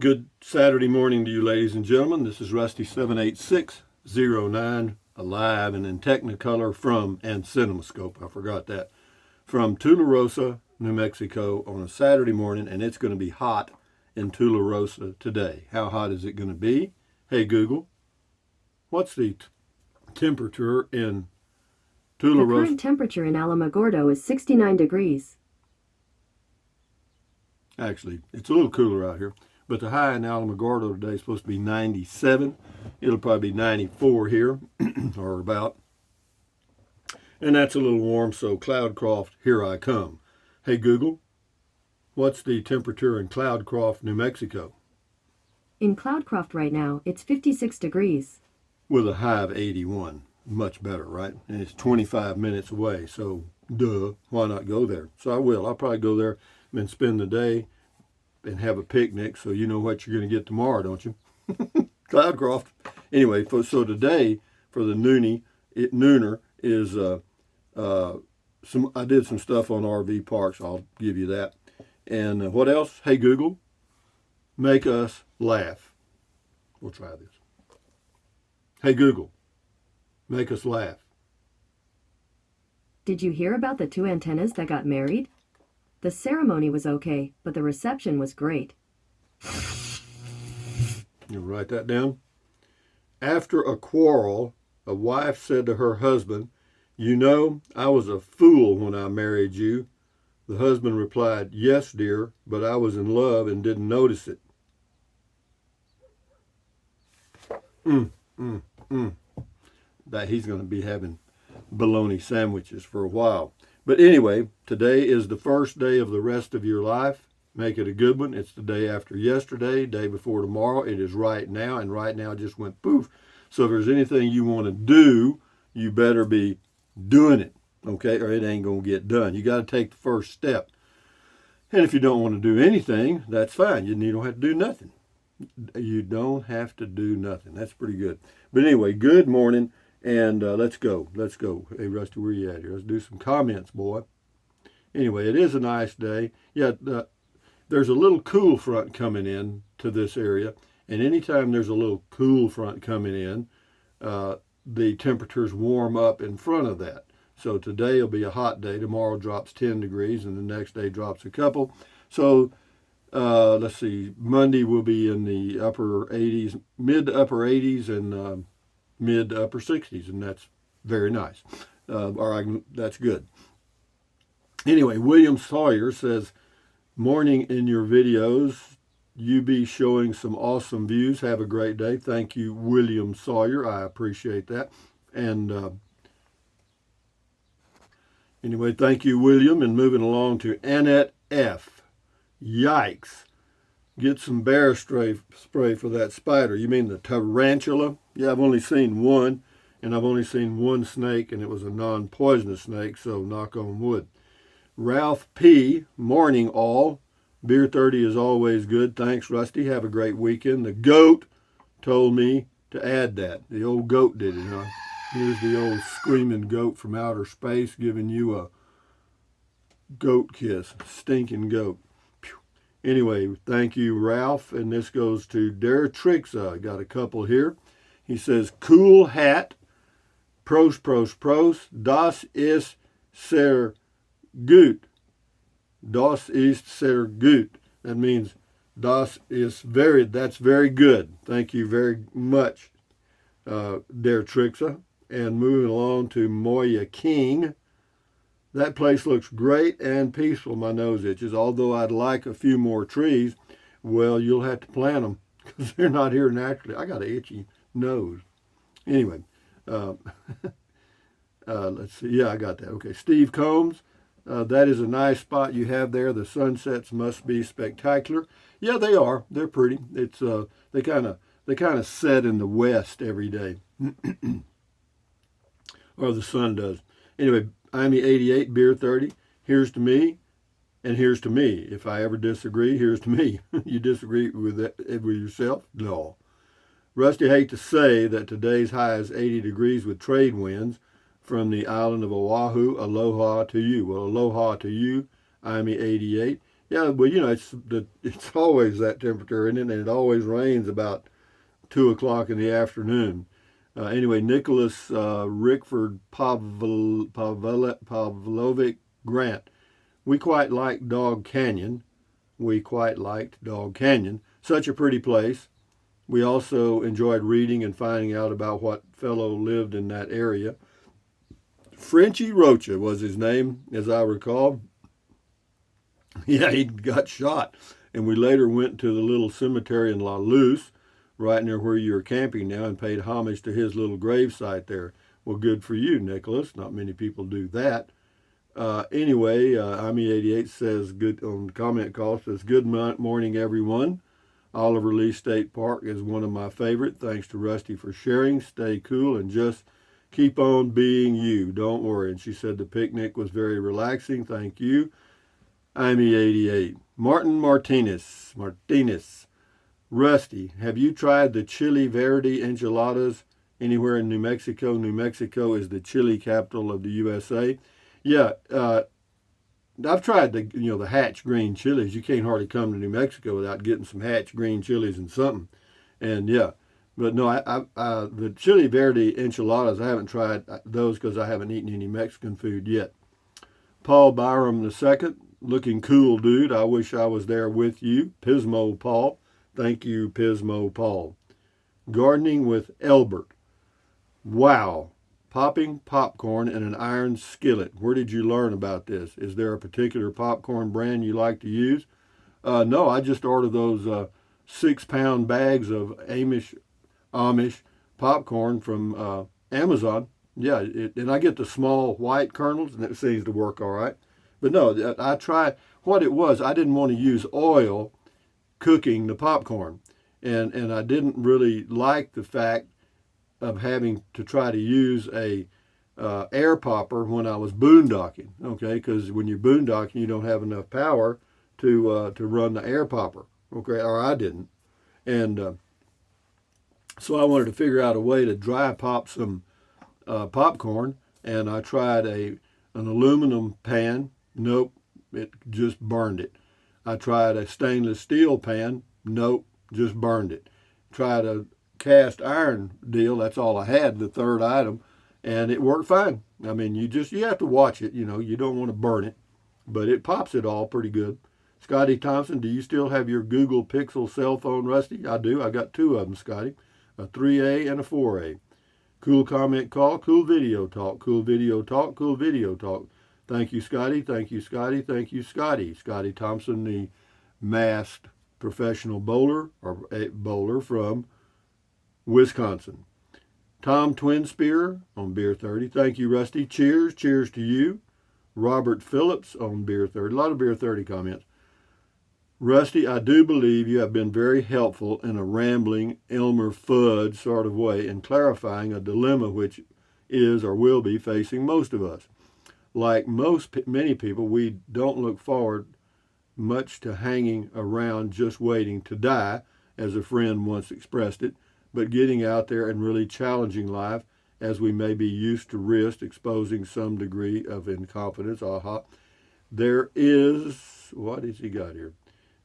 Good Saturday morning to you, ladies and gentlemen. This is Rusty 78609, alive and in Technicolor and CinemaScope. I forgot that. From Tularosa, New Mexico on a Saturday morning, and it's going to be hot in Tularosa today. How hot is it going to be? Hey, Google, what's the temperature in Tularosa? The current temperature in Alamogordo is 69 degrees. Actually, it's a little cooler out here. But the high in Alamogordo today is supposed to be 97. It'll probably be 94 here, or about. And that's a little warm, so Cloudcroft, here I come. Hey, Google, what's the temperature in Cloudcroft, New Mexico? In Cloudcroft right now, it's 56 degrees. With a high of 81. Much better, right? And it's 25 minutes away, so duh, why not go there? So I will. I'll probably go there and spend the day and have a picnic, so you know what you're going to get tomorrow, don't you? Cloudcroft. Anyway, so today for the nooner is I did some stuff on RV parks. I'll give you that. And what else? Hey Google, make us laugh. We'll try this. Hey Google, make us laugh. Did you hear about the two antennas that got married? The ceremony was okay, but the reception was great. You write that down. After a quarrel, a wife said to her husband, "You know, I was a fool when I married you." The husband replied, "Yes, dear, but I was in love and didn't notice it." That he's going to be having bologna sandwiches for a while. But anyway, today is the first day of the rest of your life. Make it a good one. It's the day after yesterday, day before tomorrow. It is right now, and right now just went poof. So if there's anything you want to do, you better be doing it, okay? Or it ain't going to get done. You got to take the first step. And if you don't want to do anything, that's fine. You don't have to do nothing. You don't have to do nothing. That's pretty good. But anyway, good morning. And let's go. Hey, Rusty, where you at here? Let's do some comments, boy. Anyway, it is a nice day. Yeah, there's a little cool front coming in to this area. And anytime there's a little cool front coming in, the temperatures warm up in front of that. So today will be a hot day. Tomorrow drops 10 degrees, and the next day drops a couple. So let's see. Monday will be in the upper 80s, mid to upper 80s, and mid to upper 60s, and that's very nice. That's good. Anyway, William Sawyer says, "Morning in your videos. You be showing some awesome views. Have a great day." Thank you, William Sawyer. I appreciate that. And anyway, thank you, William. And moving along to Annette F. Yikes. Get some bear spray for that spider. You mean the tarantula? Yeah, I've only seen one, and I've only seen one snake, and it was a non-poisonous snake, so knock on wood. Ralph P. Morning all. Beer 30 is always good. Thanks, Rusty. Have a great weekend. The goat told me to add that. The old goat did it, huh? Here's the old screaming goat from outer space giving you a goat kiss. Stinking goat. Anyway, thank you, Ralph. And this goes to Tularosa. Got a couple here. He says, "Cool hat. Prost, prost, prost. Das ist sehr gut. Das ist sehr gut." That means that's very good. Thank you very much, Tularosa. And moving along to Moya King. That place looks great and peaceful. My nose itches. Although I'd like a few more trees, well, you'll have to plant them because they're not here naturally. I got an itchy nose. Anyway, let's see. Yeah, I got that. Okay, Steve Combs. That is a nice spot you have there. The sunsets must be spectacular. Yeah, they are. They're pretty. It's they kind of set in the west every day, or the sun does. Anyway, I'm 88, beer 30. Here's to me, and here's to me. If I ever disagree, here's to me. You disagree with yourself? No. Rusty, hate to say that today's high is 80 degrees with trade winds from the island of Oahu. Aloha to you. Well, aloha to you. I'm 88. Yeah, well, it's always that temperature, isn't it? And it always rains about 2 o'clock in the afternoon. Anyway, Nicholas Rickford Pavlovic Grant. We quite like Dog Canyon. We quite liked Dog Canyon. Such a pretty place. We also enjoyed reading and finding out about what fellow lived in that area. Frenchy Rocha was his name, as I recall. Yeah, he got shot. And we later went to the little cemetery in La Luz, right near where you're camping now, and paid homage to his little grave site there. Well, good for you, Nicholas. Not many people do that. Anyway, IME88 says, good on the comment call, says, good morning, everyone. Oliver Lee State Park is one of my favorite. Thanks to Rusty for sharing. Stay cool and just keep on being you. Don't worry. And she said the picnic was very relaxing. Thank you. IME88. Martin Martinez. Rusty, have you tried the Chili Verde enchiladas anywhere in New Mexico? New Mexico is the chili capital of the USA. Yeah, I've tried the Hatch green chilies. You can't hardly come to New Mexico without getting some Hatch green chilies and something. And yeah, but no, the Chili Verde enchiladas, I haven't tried those because I haven't eaten any Mexican food yet. Paul Byram II, looking cool, dude. I wish I was there with you. Pismo Paul. Thank you, Pismo Paul. Gardening with Elbert. Wow. Popping popcorn in an iron skillet. Where did you learn about this? Is there a particular popcorn brand you like to use? No, I just ordered those 6-pound bags of Amish popcorn from Amazon. Yeah, and I get the small white kernels, and it seems to work all right. But no, I tried. What it was, I didn't want to use oil cooking the popcorn, and I didn't really like the fact of having to try to use a air popper when I was boondocking. Okay, because when you're boondocking, you don't have enough power to run the air popper. Okay, or I didn't, and so I wanted to figure out a way to dry pop some popcorn, and I tried an aluminum pan. Nope, it just burned it. I tried a stainless steel pan. Nope, just burned it. Tried a cast iron deal. That's all I had, the third item, and it worked fine. I mean, you have to watch it. You don't want to burn it, but it pops it all pretty good. Scotty Thompson, do you still have your Google Pixel cell phone, Rusty? I do. I got 2 of them, Scotty, a 3A and a 4A. Cool comment call, cool video talk, cool video talk, cool video talk. Thank you, Scotty. Thank you, Scotty. Thank you, Scotty. Scotty Thompson, the masked professional bowler or a bowler from Wisconsin. Tom Twinspear on Beer 30. Thank you, Rusty. Cheers. Cheers to you. Robert Phillips on Beer 30. A lot of Beer 30 comments. Rusty, I do believe you have been very helpful in a rambling Elmer Fudd sort of way in clarifying a dilemma which is or will be facing most of us. Like many people, we don't look forward much to hanging around just waiting to die, as a friend once expressed it, but getting out there and really challenging life as we may be used to risk exposing some degree of incompetence. There is, what has he got here?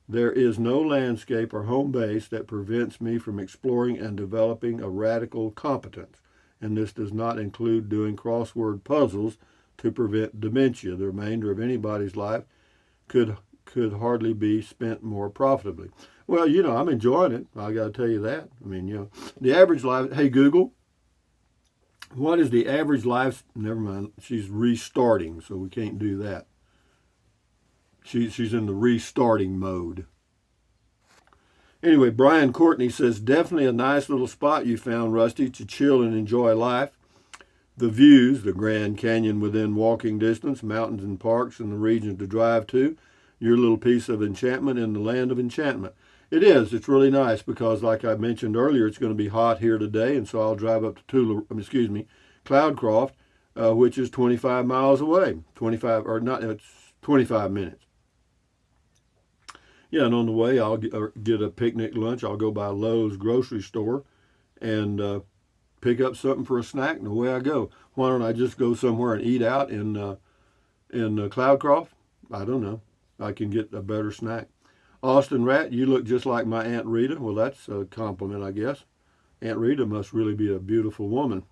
There is no landscape or home base that prevents me from exploring and developing a radical competence, and this does not include doing crossword puzzles to prevent dementia. The remainder of anybody's life could hardly be spent more profitably. Well, I'm enjoying it. I got to tell you that. I mean, the average life. Hey, Google, what is the average life? Never mind. She's restarting, so we can't do that. She's in the restarting mode. Anyway, Brian Courtney says, definitely a nice little spot you found, Rusty, to chill and enjoy life. The views, the Grand Canyon within walking distance, mountains and parks and the regions to drive to, your little piece of enchantment in the land of enchantment. It is. It's really nice because, like I mentioned earlier, it's going to be hot here today, and so I'll drive up to Cloudcroft, which is 25 miles away. 25 minutes. Yeah, and on the way, I'll get a picnic lunch. I'll go by Lowe's grocery store and pick up something for a snack, and away I go. Why don't I just go somewhere and eat out in Cloudcroft? I don't know. I can get a better snack. Austin Rat, you look just like my Aunt Rita. Well, that's a compliment, I guess. Aunt Rita must really be a beautiful woman.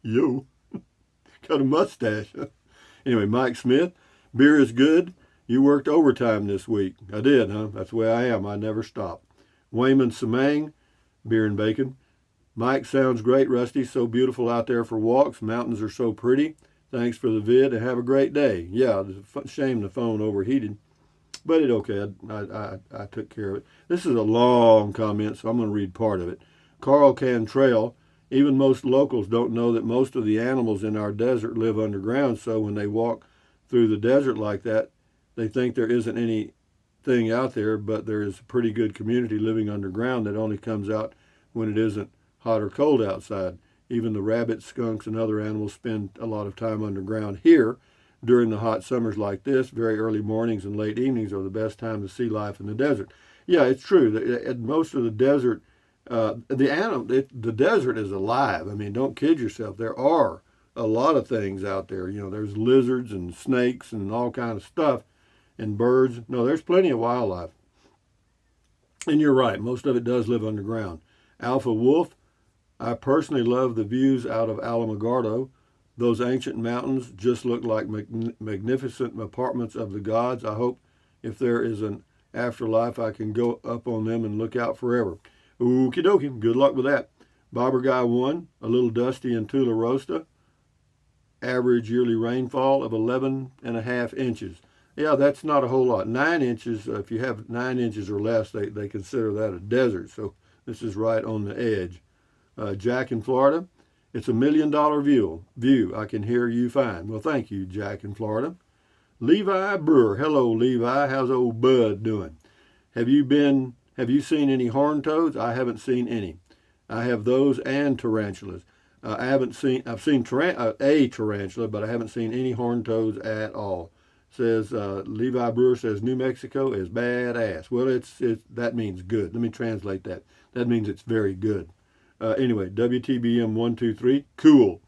Yo, got a mustache. Anyway, Mike Smith, beer is good. You worked overtime this week. I did, huh? That's the way I am. I never stop. Wayman Samang, beer and bacon. Mike, sounds great, Rusty. So beautiful out there for walks. Mountains are so pretty. Thanks for the vid and have a great day. Yeah, it's a shame the phone overheated, but it's okay. I took care of it. This is a long comment, so I'm going to read part of it. Carl Cantrell, even most locals don't know that most of the animals in our desert live underground, so when they walk through the desert like that, they think there isn't anything out there, but there is a pretty good community living underground that only comes out when it isn't hot or cold outside. Even the rabbits, skunks, and other animals spend a lot of time underground here. During the hot summers like this, very early mornings and late evenings are the best time to see life in the desert. Yeah, it's true. At most of the desert, the desert is alive. I mean, don't kid yourself. There are a lot of things out there. You know, there's lizards and snakes and all kind of stuff, and birds. No, there's plenty of wildlife. And you're right. Most of it does live underground. Alpha Wolf, I personally love the views out of Alamogordo. Those ancient mountains just look like magnificent apartments of the gods. I hope if there is an afterlife, I can go up on them and look out forever. Okie dokie. Good luck with that. Bobber Guy 1, a little dusty in Tularosa. Average yearly rainfall of 11.5 inches. Yeah, that's not a whole lot. 9 inches, if you have 9 inches or less, they consider that a desert. So this is right on the edge. Jack in Florida, it's $1 million view. I can hear you fine. Well, thank you, Jack in Florida. Levi Brewer, hello Levi. How's old Bud doing? Have you seen any horned toads? I haven't seen any. I have those and tarantulas. I've seen a tarantula, but I haven't seen any horned toads at all. Says Levi Brewer says New Mexico is badass. Well, that means good. Let me translate that. That means it's very good. Anyway, WTBM 123, cool.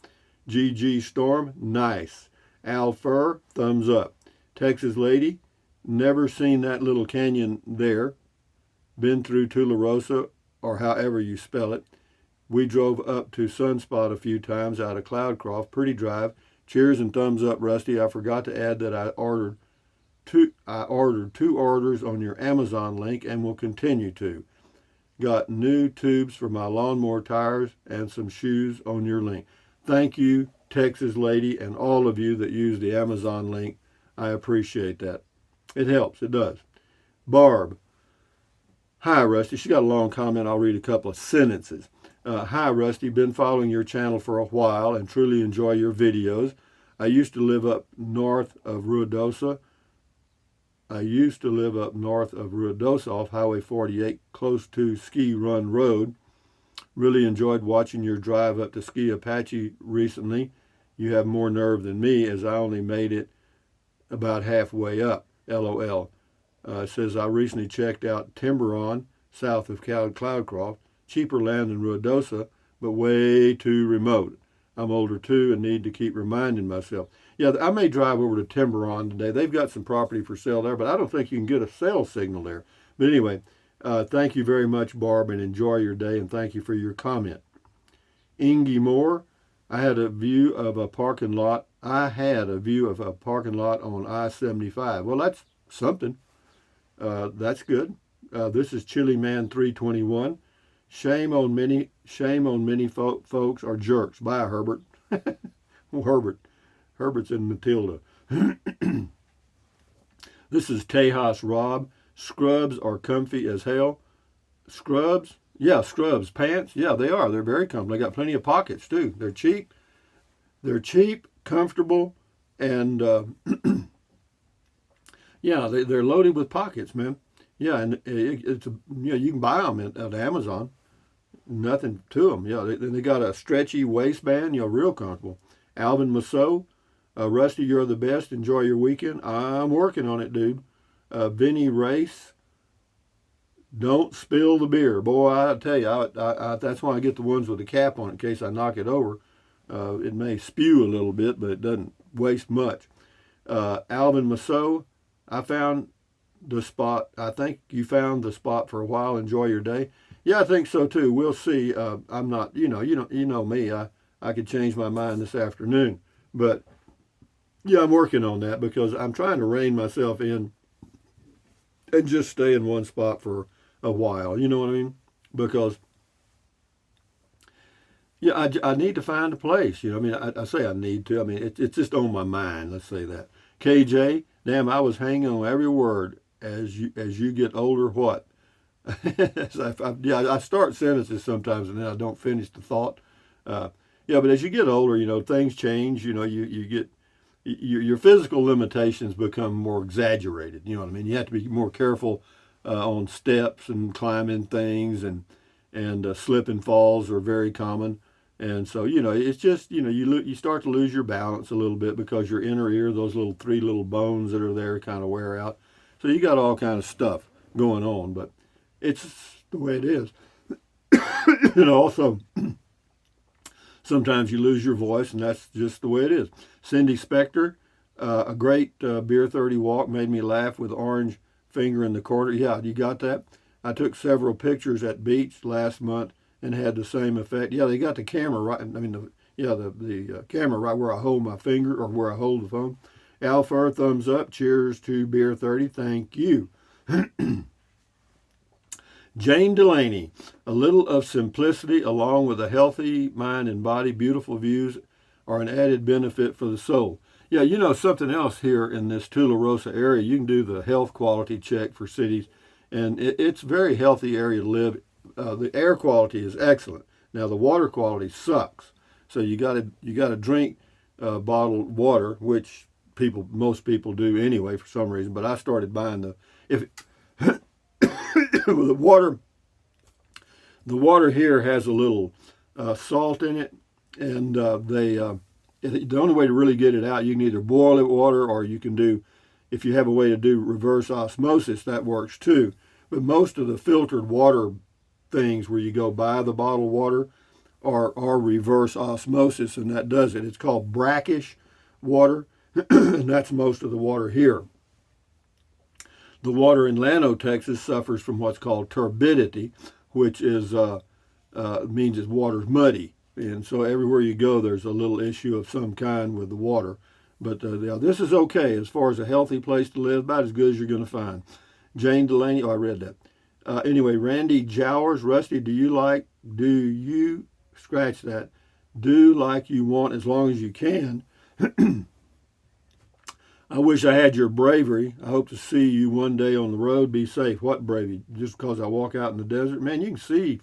GG Storm, nice. Al Fur, thumbs up. Texas Lady, never seen that little canyon there. Been through Tularosa, or however you spell it. We drove up to Sunspot a few times out of Cloudcroft. Pretty drive. Cheers and thumbs up, Rusty. I forgot to add that I ordered two orders on your Amazon link and will continue to. Got new tubes for my lawnmower tires and some shoes on your link. Thank you, Texas Lady, and all of you that use the Amazon link. I appreciate that. It helps. It does. Barb. Hi, Rusty. She got a long comment. I'll read a couple of sentences. Hi, Rusty. Been following your channel for a while and truly enjoy your videos. I used to live up north of Ruidosa off Highway 48, close to Ski Run Road. Really enjoyed watching your drive up to Ski Apache recently. You have more nerve than me, as I only made it about halfway up. LOL. Says I recently checked out Tiburon, south of Cloudcroft. Cheaper land than Ruidosa, but way too remote. I'm older too and need to keep reminding myself. Yeah, I may drive over to Tiburon today. They've got some property for sale there, but I don't think you can get a cell signal there. But anyway, thank you very much, Barb, and enjoy your day, and thank you for your comment. Ingy Moore, I had a view of a parking lot on I-75. Well, that's something. That's good. This is Chili Man 321. Shame on many folks are jerks. Bye, Herbert. Well, Herbert's in Matilda. This is Tejas Rob. Scrubs are comfy as hell. Scrubs? Yeah, scrubs. Pants? Yeah, they are. They're very comfortable. They got plenty of pockets, too. They're cheap. They're cheap, comfortable, and yeah, they're loaded with pockets, man. Yeah, and you can buy them at Amazon. Nothing to them. Yeah, they got a stretchy waistband. Real comfortable. Alvin Masso, Rusty, you're the best. Enjoy your weekend. I'm working on it, dude. Vinny Race, don't spill the beer, boy. I tell you, that's why I get the ones with the cap on it in case I knock it over. It may spew a little bit, but it doesn't waste much. Alvin Masso, I found the spot. I think you found the spot for a while. Enjoy your day. Yeah, I think so too. We'll see. I'm not, you know me. I could change my mind this afternoon, but yeah, I'm working on that because I'm trying to rein myself in and just stay in one spot for a while. You know what I mean? Because yeah, I need to find a place. I mean, I say I need to. I mean, it's just on my mind. Let's say that. KJ, damn, I was hanging on every word. As you get older, what? I start sentences sometimes and then I don't finish the thought. Uh, yeah, but as you get older, things change. You get your physical limitations become more exaggerated. You know what I mean? You have to be more careful on steps and climbing things, and slip and falls are very common. And so it's just you start to lose your balance a little bit because your inner ear, those three little bones that are there, kind of wear out. So you got all kind of stuff going on, but it's the way it is. Also, sometimes you lose your voice, and that's just the way it is. Cindy Spector, a great Beer 30 walk made me laugh with orange finger in the corner. Yeah, you got that? I took several pictures at beach last month and had the same effect. Yeah, they got the camera right. I mean, the camera right where I hold my finger or where I hold the phone. Alpha, thumbs up. Cheers to Beer 30. Thank you. Jane Delaney, a little of simplicity along with a healthy mind and body, beautiful views are an added benefit for the soul. Yeah, something else here in this Tularosa area, you can do the health quality check for cities, and it's a very healthy area to live. The air quality is excellent. Now the water quality sucks, so you got to drink bottled water, which most people do anyway for some reason. But I started buying the water. The water here has a little salt in it, and the only way to really get it out, you can either boil it water, or you can do, if you have a way to do reverse osmosis, that works too. But most of the filtered water things where you go buy the bottled water are reverse osmosis, and that does it. It's called brackish water, and that's most of the water here. The water in Llano, Texas suffers from what's called turbidity, which is means its water's muddy. And so everywhere you go, there's a little issue of some kind with the water. But this is okay as far as a healthy place to live, about as good as you're going to find. Jane Delaney, I read that. Anyway, Randy Jowers, Rusty, do you, scratch that, do like you want as long as you can. I wish I had your bravery. I hope to see you one day on the road. Be safe. What bravery? Just because I walk out in the desert? Man, you can see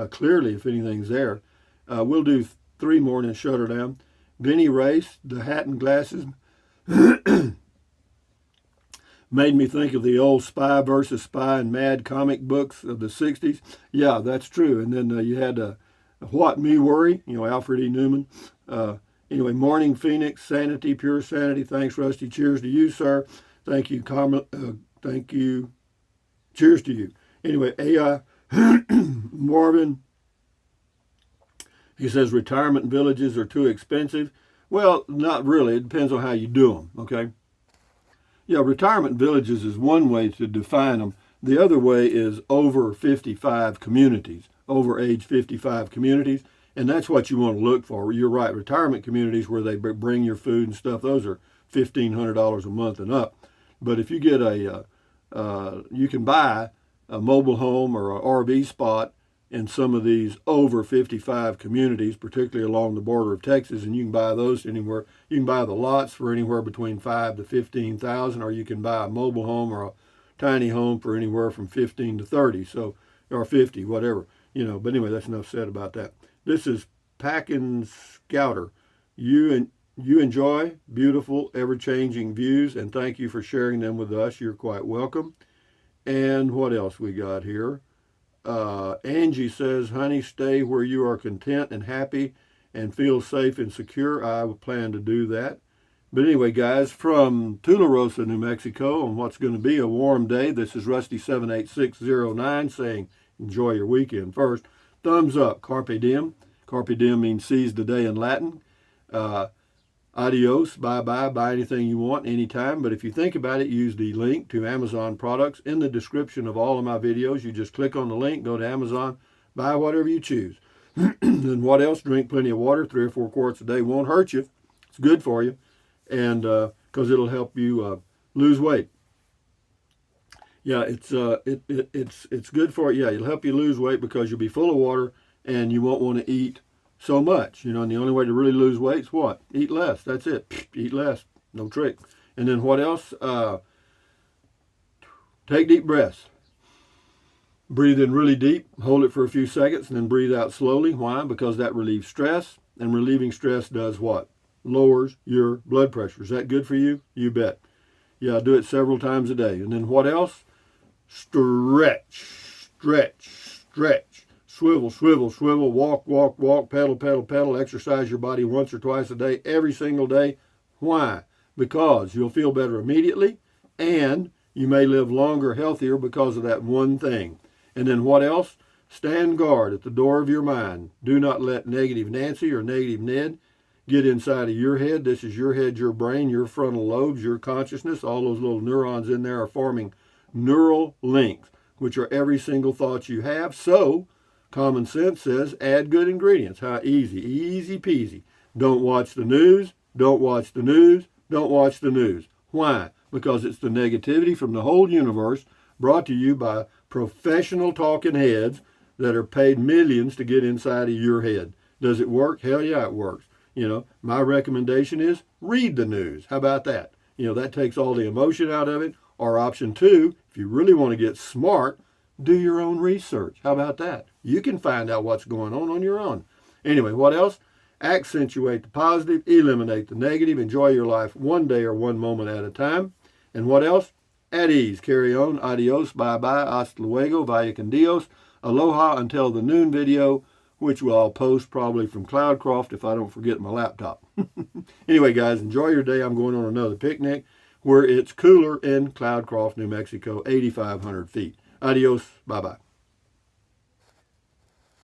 clearly if anything's there. We'll do 3 more and then shut her down. Benny Race, the hat and glasses made me think of the old Spy versus Spy and Mad comic books of the 60s. Yeah, that's true. And then you had What Me Worry, Alfred E. Newman. Anyway, Morning Phoenix, Sanity, Pure Sanity. Thanks, Rusty. Cheers to you, sir. Thank you, Carmel. Thank you. Cheers to you. Anyway, AI Marvin, he says retirement villages are too expensive. Well, not really. It depends on how you do them, okay? Yeah, retirement villages is one way to define them. The other way is over 55 communities, over age 55 communities. And that's what you want to look for. You're right. Retirement communities where they bring your food and stuff, those are $1,500 a month and up. But if you get you can buy a mobile home or an RV spot in some of these over 55 communities, particularly along the border of Texas, and you can buy those anywhere. You can buy the lots for anywhere between $5,000 to $15,000, or you can buy a mobile home or a tiny home for anywhere from $15,000 to $30,000, so or $50,000, whatever. But anyway, that's enough said about that. This is Packin' Scouter. You enjoy beautiful, ever-changing views, and thank you for sharing them with us. You're quite welcome. And what else we got here? Angie says, honey, stay where you are content and happy and feel safe and secure. I would plan to do that. But anyway, guys, from Tularosa, New Mexico, on what's going to be a warm day, this is Rusty78609 saying, enjoy your weekend first. Thumbs up, Carpe Diem. Carpe Diem means seize the day in Latin. I Adios, bye-bye, buy anything you want anytime. But if you think about it, use the link to Amazon products in the description of all of my videos. You just click on the link, go to Amazon, buy whatever you choose. And what else? Drink plenty of water. 3 or 4 quarts a day won't hurt you. It's good for you, and because it'll help you lose weight. Yeah, it's good for you. Yeah, it'll help you lose weight because you'll be full of water and you won't want to eat so much. You know, and the only way to really lose weight is what? Eat less. That's it. Eat less. No trick. And then what else? Take deep breaths. Breathe in really deep, hold it for a few seconds, and then breathe out slowly. Why? Because that relieves stress, and relieving stress does what? Lowers your blood pressure. Is that good for you? You bet. Yeah, do it several times a day. And then what else? Stretch, stretch, stretch. Swivel, swivel, swivel. Walk, walk, walk. Pedal, pedal, pedal. Exercise your body once or twice a day, every single day. Why? Because you'll feel better immediately, and you may live longer, healthier because of that one thing. And then what else? Stand guard at the door of your mind. Do not let negative Nancy or negative Ned get inside of your head. This is your head, your brain, your frontal lobes, your consciousness. All those little neurons in there are forming neural links, which are every single thought you have. So common sense says add good ingredients. How easy, easy peasy. Don't watch the news. Don't watch the news. Don't watch the news. Why? Because it's the negativity from the whole universe brought to you by professional talking heads that are paid millions to get inside of your head. Does it work? Hell yeah, it works. You know, my recommendation is read the news. How about that? You know, that takes all the emotion out of it. Or option 2, if you really want to get smart, do your own research. How about that? You can find out what's going on your own. Anyway, what else? Accentuate the positive, eliminate the negative, enjoy your life one day or one moment at a time. And what else? At ease. Carry on. Adios. Bye-bye. Hasta luego. Vaya con Dios. Aloha until the noon video, which I'll post probably from Cloudcroft if I don't forget my laptop. Anyway, guys, enjoy your day. I'm going on another picnic where it's cooler in Cloudcroft, New Mexico, 8,500 feet. Adios. Bye-bye.